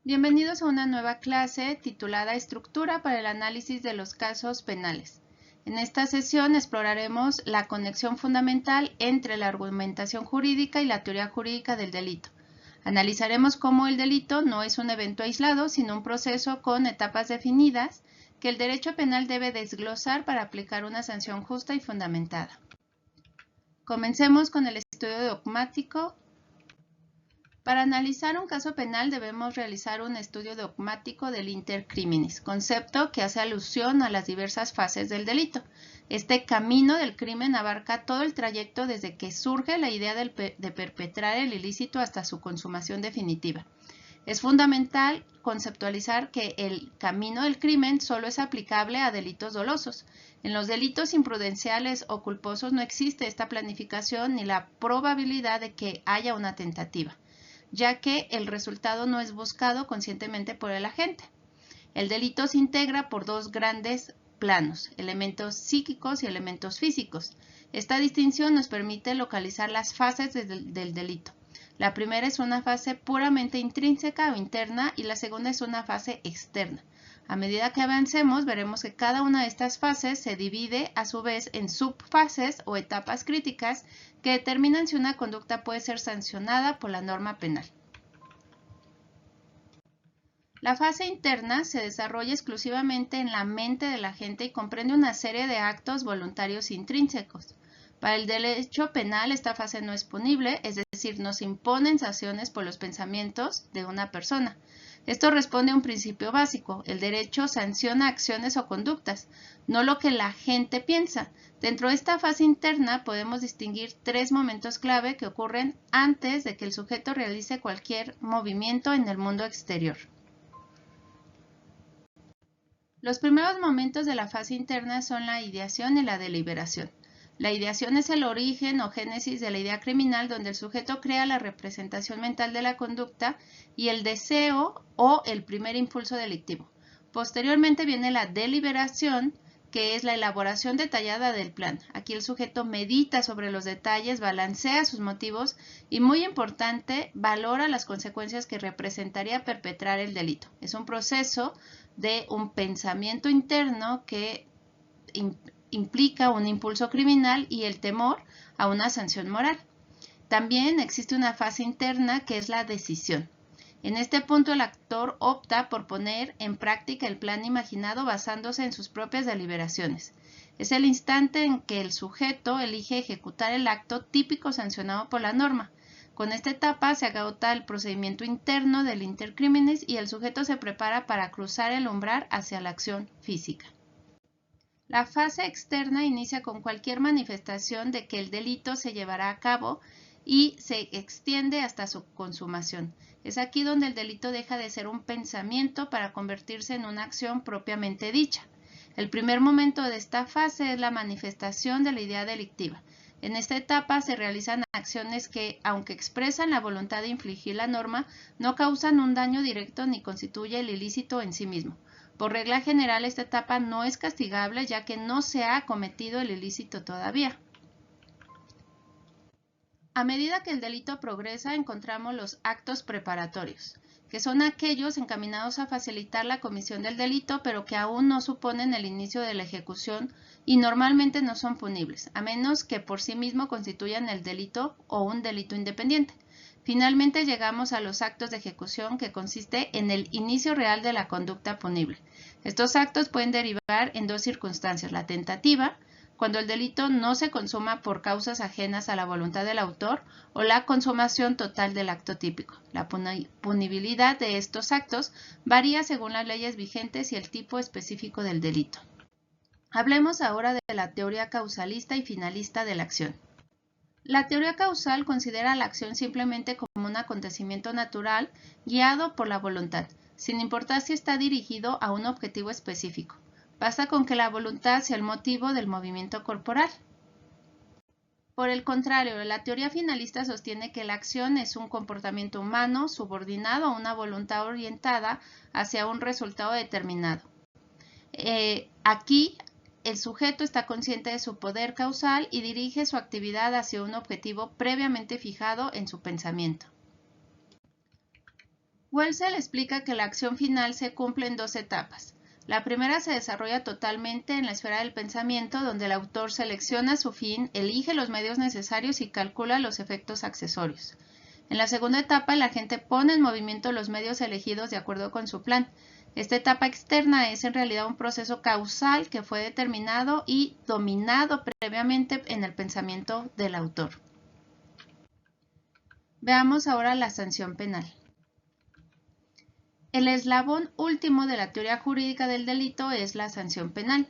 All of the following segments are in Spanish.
Bienvenidos a una nueva clase titulada Estructura para el análisis de los casos penales. En esta sesión exploraremos la conexión fundamental entre la argumentación jurídica y la teoría jurídica del delito. Analizaremos cómo el delito no es un evento aislado, sino un proceso con etapas definidas que el derecho penal debe desglosar para aplicar una sanción justa y fundamentada. Comencemos con el estudio dogmático. Para analizar un caso penal debemos realizar un estudio dogmático del inter criminis, concepto que hace alusión a las diversas fases del delito. Este camino del crimen abarca todo el trayecto desde que surge la idea de perpetrar el ilícito hasta su consumación definitiva. Es fundamental conceptualizar que el camino del crimen solo es aplicable a delitos dolosos. En los delitos imprudenciales o culposos no existe esta planificación ni la probabilidad de que haya una tentativa, ya que el resultado no es buscado conscientemente por el agente. El delito se integra por dos grandes planos, elementos psíquicos y elementos físicos. Esta distinción nos permite localizar las fases del delito. La primera es una fase puramente intrínseca o interna y la segunda es una fase externa. A medida que avancemos, veremos que cada una de estas fases se divide a su vez en subfases o etapas críticas que determinan si una conducta puede ser sancionada por la norma penal. La fase interna se desarrolla exclusivamente en la mente del agente y comprende una serie de actos voluntarios intrínsecos. Para el derecho penal esta fase no es punible, es decir, no se imponen sanciones por los pensamientos de una persona. Esto responde a un principio básico: el derecho sanciona acciones o conductas, no lo que la gente piensa. Dentro de esta fase interna podemos distinguir tres momentos clave que ocurren antes de que el sujeto realice cualquier movimiento en el mundo exterior. Los primeros momentos de la fase interna son la ideación y la deliberación. La ideación es el origen o génesis de la idea criminal, donde el sujeto crea la representación mental de la conducta y el deseo o el primer impulso delictivo. Posteriormente viene la deliberación, que es la elaboración detallada del plan. Aquí el sujeto medita sobre los detalles, balancea sus motivos y, muy importante, valora las consecuencias que representaría perpetrar el delito. Es un proceso de un pensamiento interno que implica un impulso criminal y el temor a una sanción moral. También existe una fase interna que es la decisión. En este punto el actor opta por poner en práctica el plan imaginado basándose en sus propias deliberaciones. Es el instante en que el sujeto elige ejecutar el acto típico sancionado por la norma. Con esta etapa se agota el procedimiento interno del inter criminis y el sujeto se prepara para cruzar el umbral hacia la acción física. La fase externa inicia con cualquier manifestación de que el delito se llevará a cabo y se extiende hasta su consumación. Es aquí donde el delito deja de ser un pensamiento para convertirse en una acción propiamente dicha. El primer momento de esta fase es la manifestación de la idea delictiva. En esta etapa se realizan acciones que, aunque expresan la voluntad de infligir la norma, no causan un daño directo ni constituye el ilícito en sí mismo. Por regla general, esta etapa no es castigable, ya que no se ha cometido el ilícito todavía. A medida que el delito progresa, encontramos los actos preparatorios, que son aquellos encaminados a facilitar la comisión del delito, pero que aún no suponen el inicio de la ejecución y normalmente no son punibles, a menos que por sí mismo constituyan el delito o un delito independiente. Finalmente llegamos a los actos de ejecución, que consiste en el inicio real de la conducta punible. Estos actos pueden derivar en dos circunstancias: la tentativa, cuando el delito no se consuma por causas ajenas a la voluntad del autor, o la consumación total del acto típico. La punibilidad de estos actos varía según las leyes vigentes y el tipo específico del delito. Hablemos ahora de la teoría causalista y finalista de la acción. La teoría causal considera la acción simplemente como un acontecimiento natural guiado por la voluntad, sin importar si está dirigido a un objetivo específico. Basta con que la voluntad sea el motivo del movimiento corporal. Por el contrario, la teoría finalista sostiene que la acción es un comportamiento humano subordinado a una voluntad orientada hacia un resultado determinado. Aquí el sujeto está consciente de su poder causal y dirige su actividad hacia un objetivo previamente fijado en su pensamiento. Welcel explica que la acción final se cumple en dos etapas. La primera se desarrolla totalmente en la esfera del pensamiento, donde el autor selecciona su fin, elige los medios necesarios y calcula los efectos accesorios. En la segunda etapa, el agente pone en movimiento los medios elegidos de acuerdo con su plan. Esta etapa externa es en realidad un proceso causal que fue determinado y dominado previamente en el pensamiento del autor. Veamos ahora la sanción penal. El eslabón último de la teoría jurídica del delito es la sanción penal.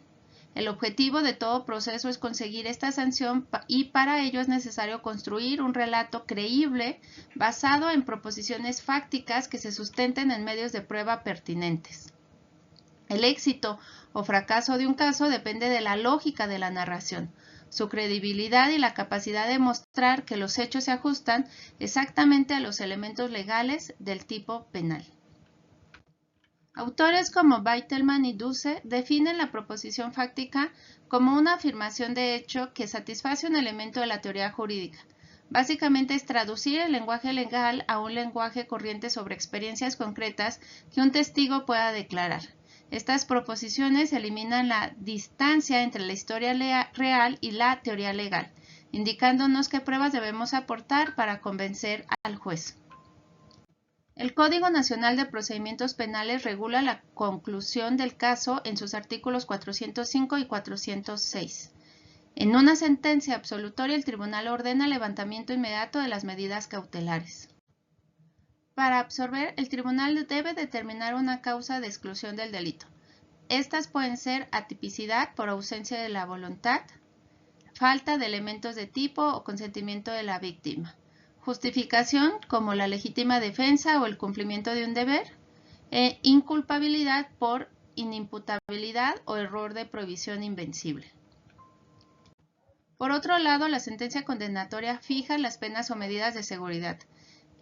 El objetivo de todo proceso es conseguir esta sanción y para ello es necesario construir un relato creíble basado en proposiciones fácticas que se sustenten en medios de prueba pertinentes. El éxito o fracaso de un caso depende de la lógica de la narración, su credibilidad y la capacidad de mostrar que los hechos se ajustan exactamente a los elementos legales del tipo penal. Autores como Beitelman y Duce definen la proposición fáctica como una afirmación de hecho que satisface un elemento de la teoría jurídica. Básicamente es traducir el lenguaje legal a un lenguaje corriente sobre experiencias concretas que un testigo pueda declarar. Estas proposiciones eliminan la distancia entre la historia real y la teoría legal, indicándonos qué pruebas debemos aportar para convencer al juez. El Código Nacional de Procedimientos Penales regula la conclusión del caso en sus artículos 405 y 406. En una sentencia absolutoria, el tribunal ordena el levantamiento inmediato de las medidas cautelares. Para absolver, el tribunal debe determinar una causa de exclusión del delito. Estas pueden ser atipicidad por ausencia de la voluntad, falta de elementos de tipo o consentimiento de la víctima. Justificación como la legítima defensa o el cumplimiento de un deber, e inculpabilidad por inimputabilidad o error de prohibición invencible. Por otro lado, la sentencia condenatoria fija las penas o medidas de seguridad.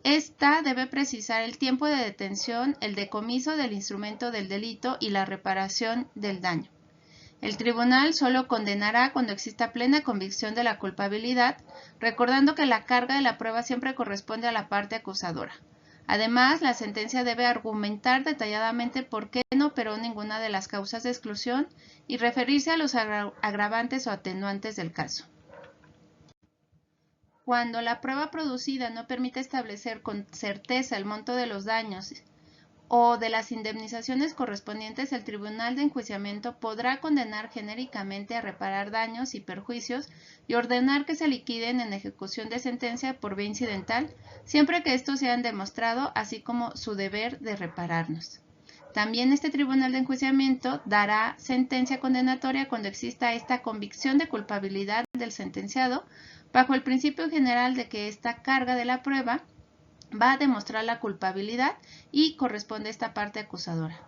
Esta debe precisar el tiempo de detención, el decomiso del instrumento del delito y la reparación del daño. El tribunal solo condenará cuando exista plena convicción de la culpabilidad, recordando que la carga de la prueba siempre corresponde a la parte acusadora. Además, la sentencia debe argumentar detalladamente por qué no operó ninguna de las causas de exclusión y referirse a los agravantes o atenuantes del caso. Cuando la prueba producida no permite establecer con certeza el monto de los daños o de las indemnizaciones correspondientes, el Tribunal de Enjuiciamiento podrá condenar genéricamente a reparar daños y perjuicios y ordenar que se liquiden en ejecución de sentencia por vía incidental, siempre que estos sean demostrado, así como su deber de repararnos. También este Tribunal de Enjuiciamiento dará sentencia condenatoria cuando exista esta convicción de culpabilidad del sentenciado, bajo el principio general de que esta carga de la prueba va a demostrar la culpabilidad y corresponde a esta parte acusadora.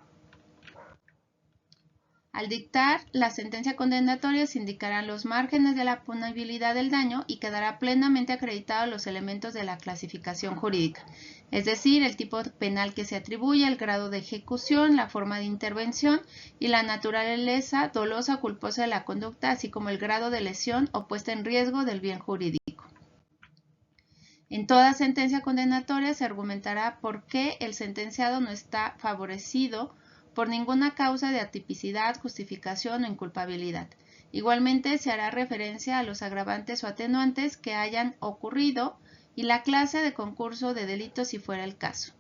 Al dictar la sentencia condenatoria se indicarán los márgenes de la punibilidad del daño y quedará plenamente acreditados los elementos de la clasificación jurídica, es decir, el tipo penal que se atribuye, el grado de ejecución, la forma de intervención y la naturaleza dolosa o culposa de la conducta, así como el grado de lesión o puesta en riesgo del bien jurídico. En toda sentencia condenatoria se argumentará por qué el sentenciado no está favorecido por ninguna causa de atipicidad, justificación o inculpabilidad. Igualmente se hará referencia a los agravantes o atenuantes que hayan ocurrido y la clase de concurso de delito si fuera el caso.